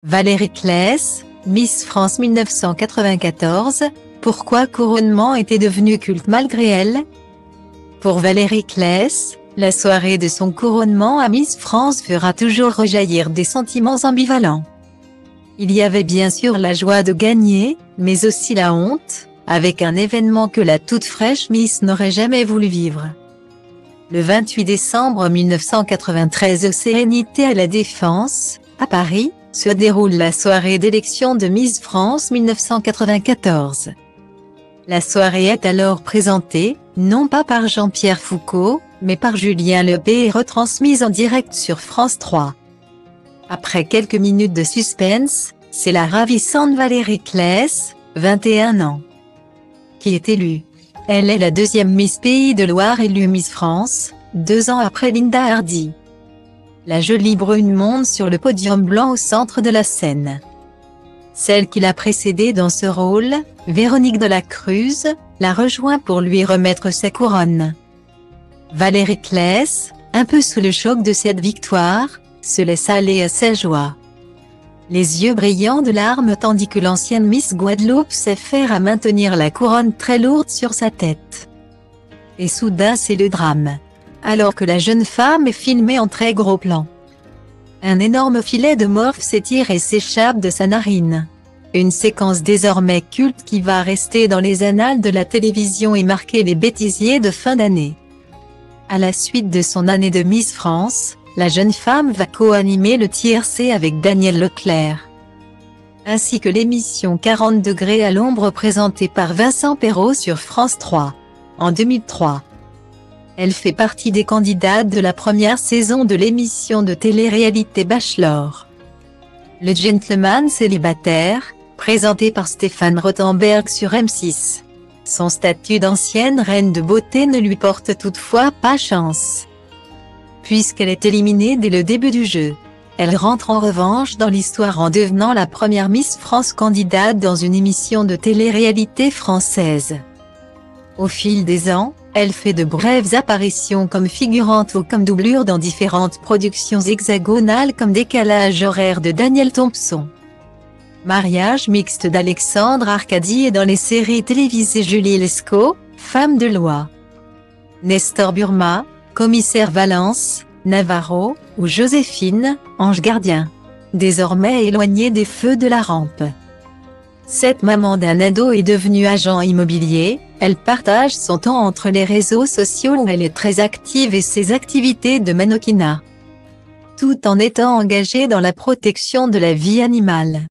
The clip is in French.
Valérie Claes, Miss France 1994, pourquoi couronnement était devenu culte malgré elle? Pour Valérie Claes, la soirée de son couronnement à Miss France fera toujours rejaillir des sentiments ambivalents. Il y avait bien sûr la joie de gagner, mais aussi la honte, avec un événement que la toute fraîche Miss n'aurait jamais voulu vivre. Le 28 décembre 1993 au Sérénité à la Défense, à Paris, se déroule la soirée d'élection de Miss France 1994. La soirée est alors présentée, non pas par Jean-Pierre Foucault, mais par Julien Lepers et retransmise en direct sur France 3. Après quelques minutes de suspense, c'est la ravissante Valérie Claes, 21 ans, qui est élue. Elle est la deuxième Miss Pays de Loire élue Miss France, 2 ans après Linda Hardy. La jolie brune monte sur le podium blanc au centre de la scène. Celle qui l'a précédée dans ce rôle, Véronique de la Cruz, la rejoint pour lui remettre sa couronne. Valérie Claes, un peu sous le choc de cette victoire, se laisse aller à sa joie. Les yeux brillants de larmes tandis que l'ancienne Miss Guadeloupe s'effaire à maintenir la couronne très lourde sur sa tête. Et soudain c'est le drame. Alors que la jeune femme est filmée en très gros plan, un énorme filet de morphe s'étire et s'échappe de sa narine. Une séquence désormais culte qui va rester dans les annales de la télévision et marquer les bêtisiers de fin d'année. À la suite de son année de Miss France, la jeune femme va co-animer le tiercé avec Daniel Leclerc, ainsi que l'émission 40 degrés à l'ombre présentée par Vincent Perrault sur France 3, en 2003. Elle fait partie des candidates de la première saison de l'émission de télé-réalité Bachelor. Le gentleman célibataire, présenté par Stéphane Rothenberg sur M6. Son statut d'ancienne reine de beauté ne lui porte toutefois pas chance, puisqu'elle est éliminée dès le début du jeu. Elle rentre en revanche dans l'histoire en devenant la première Miss France candidate dans une émission de télé-réalité française. Au fil des ans, elle fait de brèves apparitions comme figurante ou comme doublure dans différentes productions hexagonales comme Décalage horaire de Daniel Thompson, Mariage mixte d'Alexandre Arcadi et dans les séries télévisées Julie Lescaut, Femme de loi, Nestor Burma, Commissaire Valence, Navarro, ou Joséphine, Ange gardien. Désormais éloignée des feux de la rampe, cette maman d'un ado est devenue agent immobilier. Elle partage son temps entre les réseaux sociaux où elle est très active et ses activités de mannequinat, tout en étant engagée dans la protection de la vie animale.